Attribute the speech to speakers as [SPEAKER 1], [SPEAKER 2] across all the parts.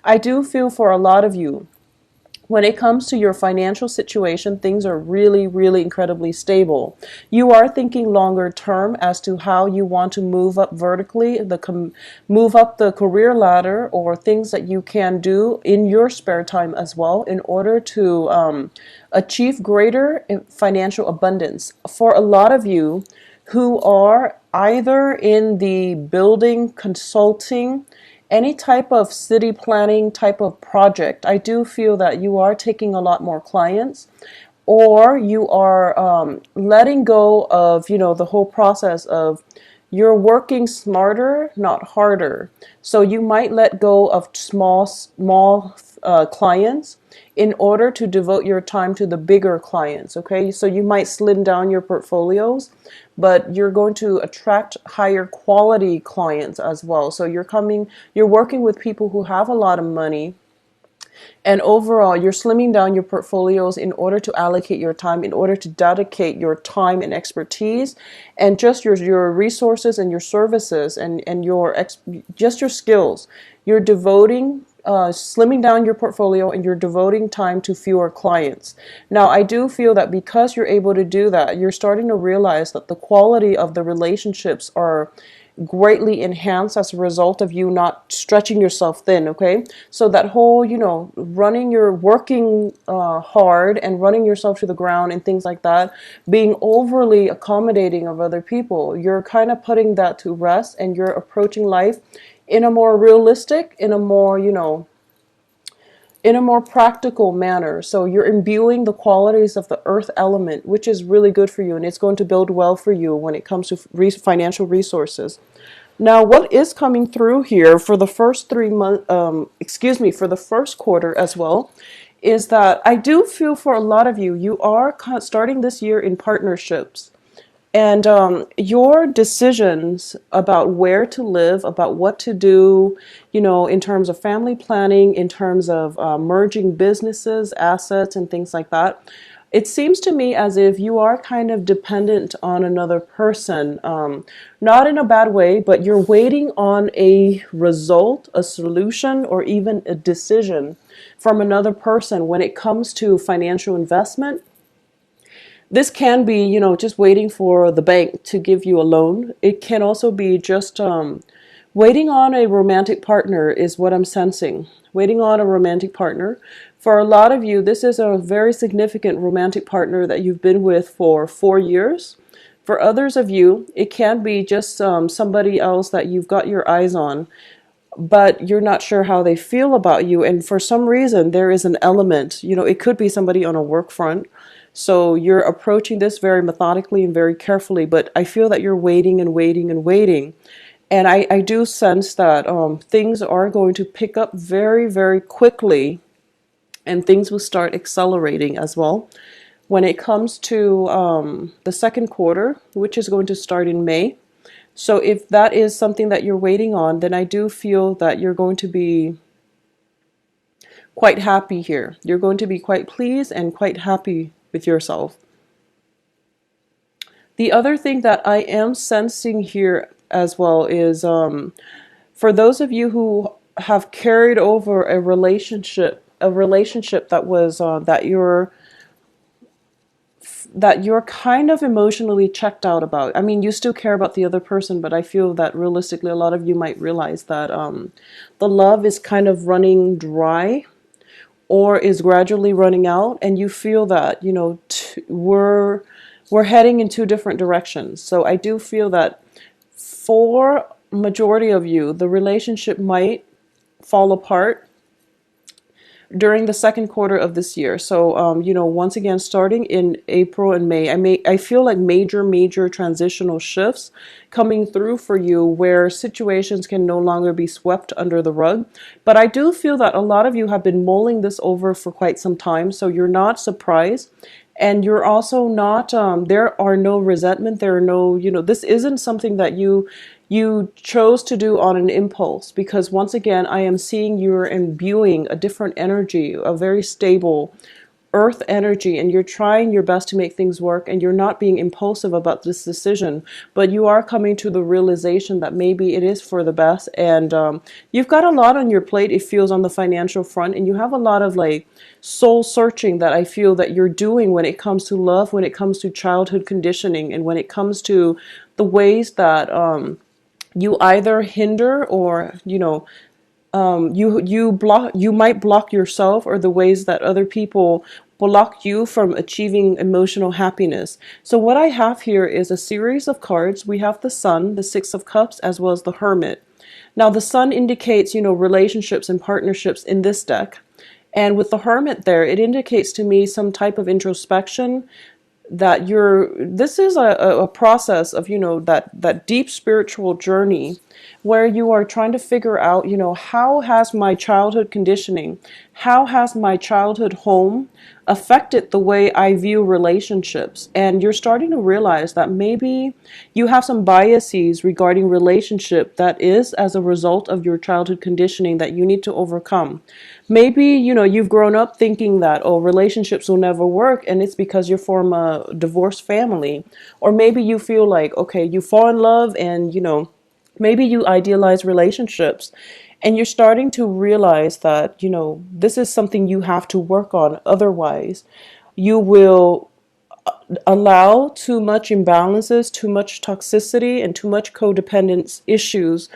[SPEAKER 1] I do feel for a lot of you, when it comes to your financial situation, things are really, really incredibly stable. You are thinking longer term as to how you want to move up vertically, move up the career ladder, or things that you can do in your spare time as well in order to achieve greater financial abundance. For a lot of you who are either in the building, consulting, any type of city planning type of project, I do feel that you are taking a lot more clients, or you are letting go of, the whole process of you're working smarter, not harder. So you might let go of small clients in order to devote your time to the bigger clients. Okay, so you might slim down your portfolios, but you're going to attract higher quality clients as well. So you're working with people who have a lot of money, and overall, you're slimming down your portfolios in order to allocate your time, in order to dedicate your time and expertise, and just your resources and your services and just your skills. You're slimming down your portfolio, and you're devoting time to fewer clients. Now, I do feel that because you're able to do that, you're starting to realize that the quality of the relationships are greatly enhanced as a result of you not stretching yourself thin. Okay, so that whole working hard and running yourself to the ground and things like that, being overly accommodating of other people, you're kind of putting that to rest, and you're approaching life in a more realistic, in a more practical manner. So you're imbuing the qualities of the earth element, which is really good for you, and it's going to build well for you when it comes to financial resources. Now, what is coming through here for the first 3 months, for the first quarter as well, is that I do feel for a lot of you, you are starting this year in partnerships. And your decisions about where to live, about what to do, in terms of family planning, in terms of merging businesses, assets, and things like that, it seems to me as if you are kind of dependent on another person. Not in a bad way, but you're waiting on a result, a solution, or even a decision from another person when it comes to financial investment. This can be, just waiting for the bank to give you a loan. It can also be just waiting on a romantic partner is what I'm sensing. Waiting on a romantic partner. For a lot of you, this is a very significant romantic partner that you've been with for 4 years. For others of you, it can be just somebody else that you've got your eyes on, but you're not sure how they feel about you. And for some reason, there is an element, it could be somebody on a work front. So you're approaching this very methodically and very carefully, but I feel that you're waiting and waiting and waiting. And I do sense that things are going to pick up very, very quickly, and things will start accelerating as well when it comes to the second quarter, which is going to start in May. So if that is something that you're waiting on, then I do feel that you're going to be quite happy here. You're going to be quite pleased and quite happy with yourself. The other thing that I am sensing here as well is for those of you who have carried over a relationship that was that you're kind of emotionally checked out about. I mean, you still care about the other person, but I feel that realistically, a lot of you might realize that the love is kind of running dry, or is gradually running out, and you feel that we're heading in two different directions. So I do feel that for majority of you, the relationship might fall apart during the second quarter of this year. So once again, starting in April and May, I feel like major transitional shifts coming through for you, where situations can no longer be swept under the rug. But I do feel that a lot of you have been mulling this over for quite some time, so you're not surprised. And you're also not, there are no resentment, there are no, this isn't something that you chose to do on an impulse, because once again, I am seeing you're imbuing a different energy, a very stable, earth energy, and you're trying your best to make things work, and you're not being impulsive about this decision, but you are coming to the realization that maybe it is for the best. And you've got a lot on your plate, it feels, on the financial front, and you have a lot of like soul searching that I feel that you're doing when it comes to love, when it comes to childhood conditioning, and when it comes to the ways that you either hinder or, you might block yourself, or the ways that other people block you from achieving emotional happiness. So what I have here is a series of cards. We have the Sun, the Six of Cups, as well as the Hermit. Now the Sun indicates, relationships and partnerships in this deck. And with the Hermit there, it indicates to me some type of introspection, that this is a process of, that deep spiritual journey, where you are trying to figure out, how has my childhood conditioning, how has my childhood home affected the way I view relationships. And you're starting to realize that maybe you have some biases regarding relationship that is as a result of your childhood conditioning that you need to overcome. Maybe, you've grown up thinking that, oh, relationships will never work, and it's because you're from a divorced family. Or maybe you feel like, okay, you fall in love, and, maybe you idealize relationships, and you're starting to realize that, this is something you have to work on. Otherwise, you will allow too much imbalances, too much toxicity, and too much codependence issues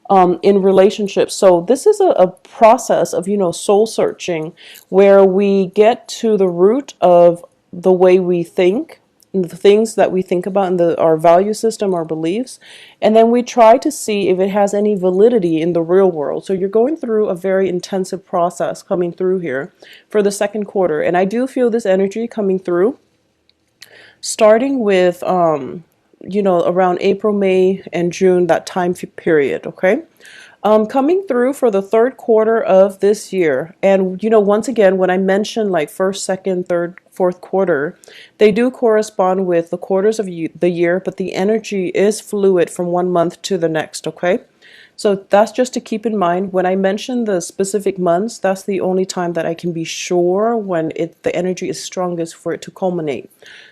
[SPEAKER 1] in relationships. So this is a process of, soul searching, where we get to the root of the way we think, and the things that we think about, and our value system, our beliefs, and then we try to see if it has any validity in the real world. So you're going through a very intensive process coming through here for the second quarter, and I do feel this energy coming through, starting with around April, May, and June, that time period. Okay. Coming through for the third quarter of this year. And, once again, when I mention like first, second, third, fourth quarter, they do correspond with the quarters of the year, but the energy is fluid from one month to the next. Okay. So that's just to keep in mind. When I mention the specific months, that's the only time that I can be sure when the energy is strongest for it to culminate.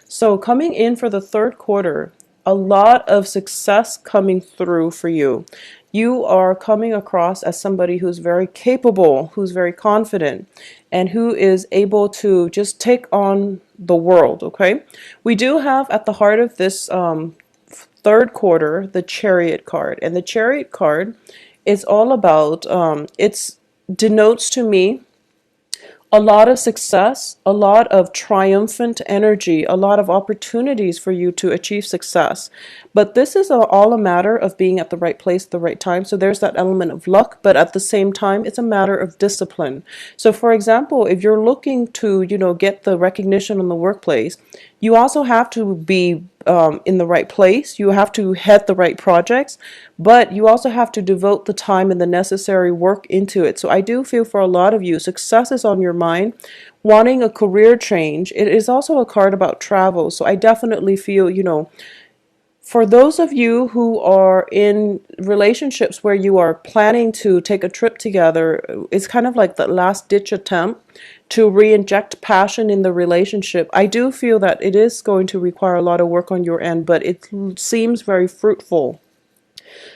[SPEAKER 1] So coming in for the third quarter, a lot of success coming through for you. You are coming across as somebody who's very capable, who's very confident, and who is able to just take on the world. Okay. We do have at the heart of this third quarter the Chariot card, and the Chariot card is all about it's denotes to me a lot of success, a lot of triumphant energy, a lot of opportunities for you to achieve success. But this is all a matter of being at the right place at the right time. So there's that element of luck, but at the same time, it's a matter of discipline. So for example, if you're looking to, get the recognition in the workplace, you also have to be in the right place. You have to head the right projects, but you also have to devote the time and the necessary work into it. So I do feel for a lot of you, success is on your mind. Wanting a career change. It is also a card about travel. So I definitely feel, for those of you who are in relationships where you are planning to take a trip together, it's kind of like the last ditch attempt to re-inject passion in the relationship. I do feel that it is going to require a lot of work on your end, but it seems very fruitful.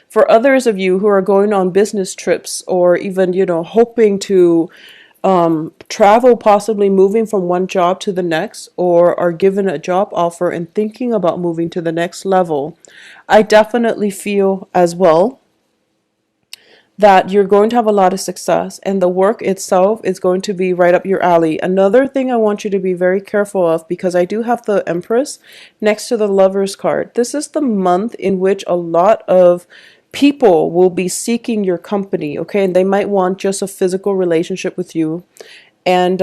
[SPEAKER 1] For others of you who are going on business trips, or even, hoping to travel, possibly moving from one job to the next, or are given a job offer and thinking about moving to the next level, I definitely feel as well that you're going to have a lot of success, and the work itself is going to be right up your alley. Another thing I want you to be very careful of, because I do have the Empress next to the Lovers card. This is the month in which a lot of people will be seeking your company, okay? And they might want just a physical relationship with you. And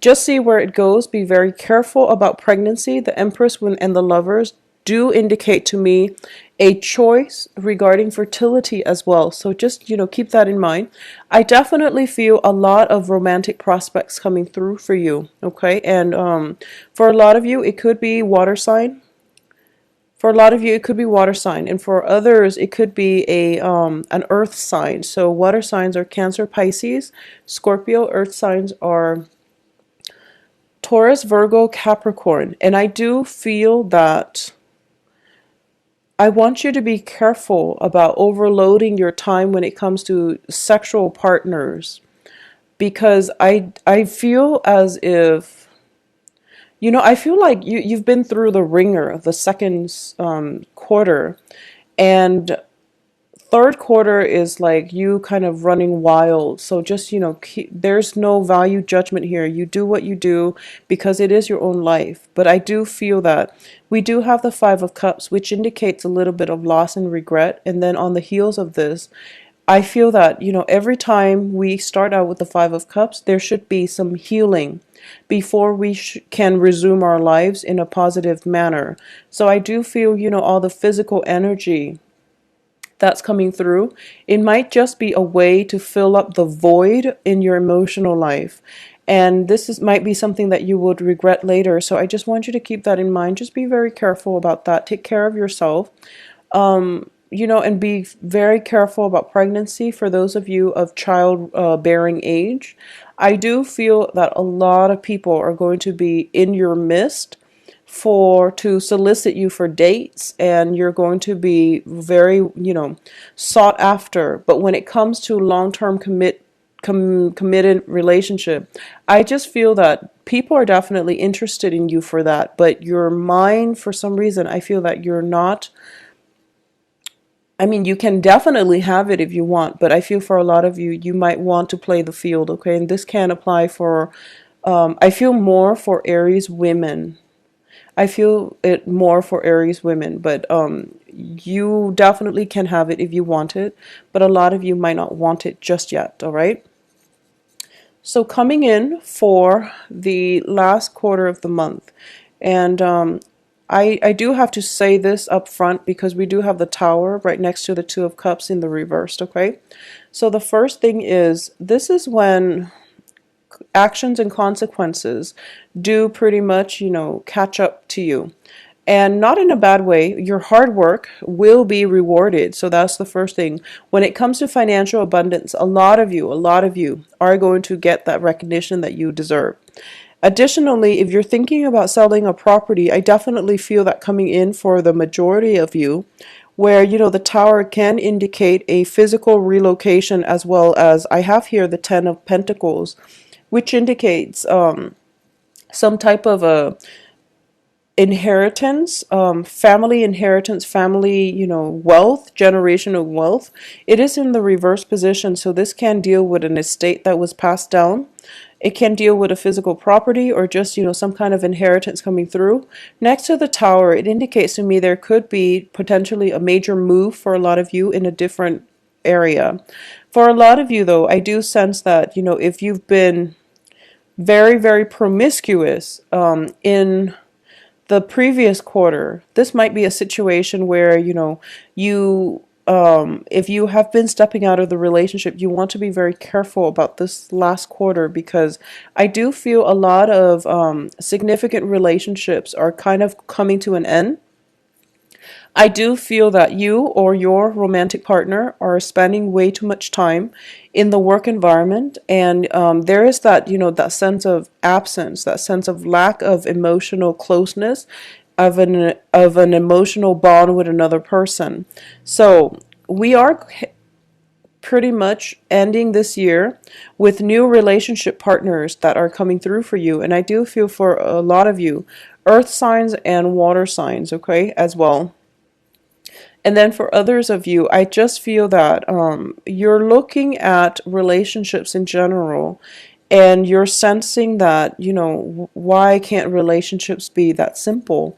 [SPEAKER 1] just see where it goes. Be very careful about pregnancy. The Empress and the Lovers do indicate to me a choice regarding fertility as well. So just, keep that in mind. I definitely feel a lot of romantic prospects coming through for you, okay? And for a lot of you, it could be water sign. For a lot of you, it could be water sign, and for others, it could be an earth sign. So water signs are Cancer, Pisces. Scorpio. Earth signs are Taurus, Virgo, Capricorn. And I do feel that I want you to be careful about overloading your time when it comes to sexual partners, because I feel as if, I feel like you've been through the ringer of the second quarter, and third quarter is like you kind of running wild. So just, there's no value judgment here. You do what you do because it is your own life. But I do feel that we do have the Five of Cups, which indicates a little bit of loss and regret. And then on the heels of this, I feel that, every time we start out with the Five of Cups, there should be some healing before we can resume our lives in a positive manner. So I do feel, all the physical energy that's coming through, it might just be a way to fill up the void in your emotional life. And might be something that you would regret later. So I just want you to keep that in mind. Just be very careful about that. Take care of yourself. And be very careful about pregnancy for those of you of child bearing age. I do feel that a lot of people are going to be in your midst to solicit you for dates, and you're going to be very, sought after. But when it comes to long-term committed relationship, I just feel that people are definitely interested in you for that, but your mind, for some reason, I feel that you're not. I mean, you can definitely have it if you want, but I feel for a lot of you, you might want to play the field, okay? And this can apply for, I feel more for Aries women. I feel it more for Aries women, but you definitely can have it if you want it, but a lot of you might not want it just yet, all right? So coming in for the last quarter of the month, and I do have to say this up front because we do have the Tower right next to the Two of Cups in the reversed, okay? So the first thing is, this is when actions and consequences do pretty much, catch up to you. And not in a bad way. Your hard work will be rewarded. So that's the first thing. When it comes to financial abundance, a lot of you are going to get that recognition that you deserve. Additionally, if you're thinking about selling a property, I definitely feel that coming in for the majority of you, where, the Tower can indicate a physical relocation, as well as I have here the Ten of Pentacles, which indicates some type of a inheritance, family inheritance, family, wealth, generational wealth. It is in the reverse position, so this can deal with an estate that was passed down. It can deal with a physical property, or just, some kind of inheritance coming through. Next to the Tower, it indicates to me there could be potentially a major move for a lot of you in a different area. For a lot of you, though, I do sense that, if you've been very, very promiscuous in the previous quarter, this might be a situation where, if you have been stepping out of the relationship, you want to be very careful about this last quarter, because I do feel a lot of significant relationships are kind of coming to an end. I do feel that you or your romantic partner are spending way too much time in the work environment, and there is that, that sense of absence, that sense of lack of emotional closeness, of an emotional bond with another person. So we are pretty much ending this year with new relationship partners that are coming through for you, and I do feel for a lot of you, earth signs and water signs, okay, as well. And then for others of you, I just feel that you're looking at relationships in general, and you're sensing that, why can't relationships be that simple?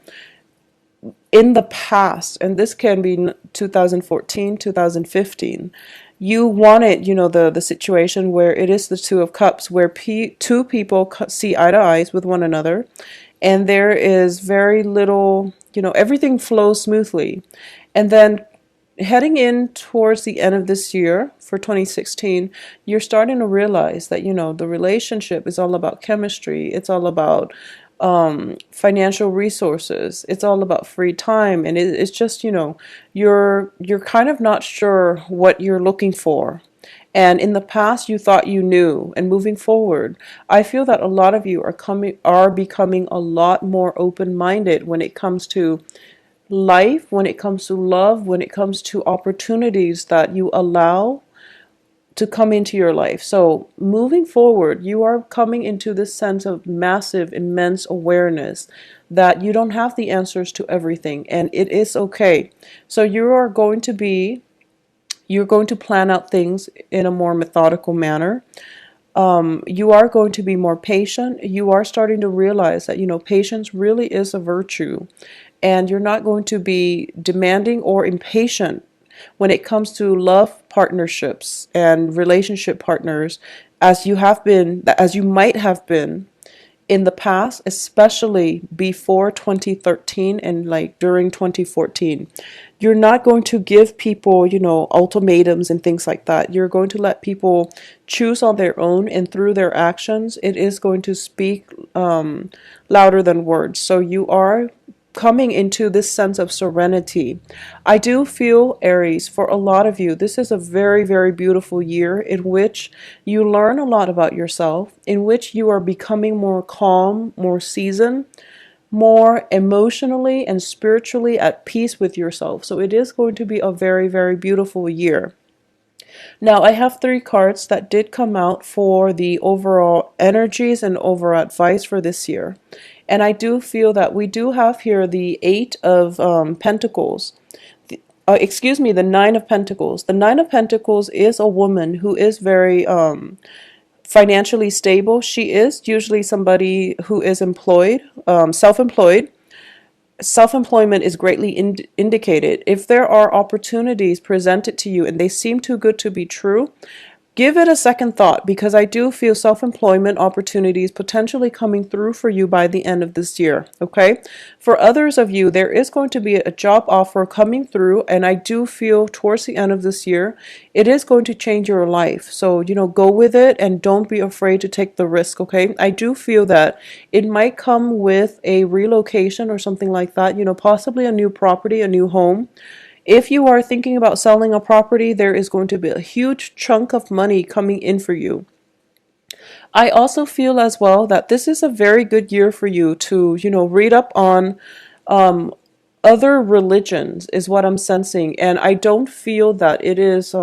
[SPEAKER 1] In the past, and this can be 2014, 2015, you wanted, the situation where it is the Two of Cups, where two people see eye to eyes with one another, and there is very little, everything flows smoothly. And then heading in towards the end of this year for 2016, you're starting to realize that, the relationship is all about chemistry. It's all about financial resources. It's all about free time. And it's just, you're kind of not sure what you're looking for. And in the past, you thought you knew. And moving forward, I feel that a lot of you are becoming a lot more open-minded when it comes to life, when it comes to love, when it comes to opportunities that you allow to come into your life. So moving forward, you are coming into this sense of massive, immense awareness that you don't have the answers to everything, and it is okay. So you're going to plan out things in a more methodical manner. You are going to be more patient. You are starting to realize that, patience really is a virtue. And you're not going to be demanding or impatient when it comes to love partnerships and relationship partners as you might have been in the past, especially before 2013 and like during 2014. You're not going to give people, ultimatums and things like that. You're going to let people choose on their own, and through their actions, it is going to speak louder than words. So you are coming into this sense of serenity. I do feel, Aries, for a lot of you, this is a very, very beautiful year in which you learn a lot about yourself, in which you are becoming more calm, more seasoned, more emotionally and spiritually at peace with yourself. So it is going to be a very, very beautiful year. Now, I have three cards that did come out for the overall energies and overall advice for this year. And I do feel that we do have here the Eight of Pentacles. Excuse me, the Nine of Pentacles. The Nine of Pentacles is a woman who is very financially stable. She is usually somebody who is employed, self-employed. Self-employment is greatly indicated. If there are opportunities presented to you and they seem too good to be true, give it a second thought, because I do feel self-employment opportunities potentially coming through for you by the end of this year, okay? For others of you, there is going to be a job offer coming through, and I do feel towards the end of this year, it is going to change your life. So, go with it and don't be afraid to take the risk, okay? I do feel that it might come with a relocation or something like that, possibly a new property, a new home. If you are thinking about selling a property, there is going to be a huge chunk of money coming in for you. I also feel as well that this is a very good year for you to, read up on um, other religions, is what I'm sensing. And I don't feel that it is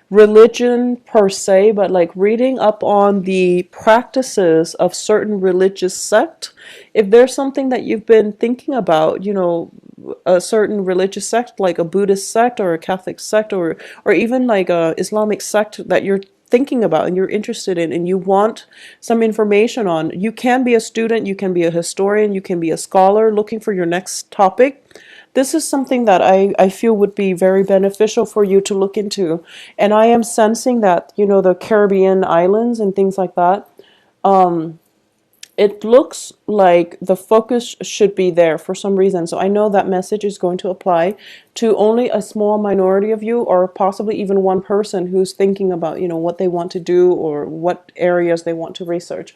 [SPEAKER 1] religion per se, but like reading up on the practices of certain religious sect. If there's something that you've been thinking about, a certain religious sect like a Buddhist sect or a Catholic sect, or even like a Islamic sect that you're thinking about and you're interested in and you want some information on, you can be a student, you can be a historian, you can be a scholar looking for your next topic. This is something that I feel would be very beneficial for you to look into. And I am sensing that, the Caribbean islands and things like that, it looks like the focus should be there for some reason. So I know that message is going to apply to only a small minority of you, or possibly even one person who's thinking about, what they want to do or what areas they want to research.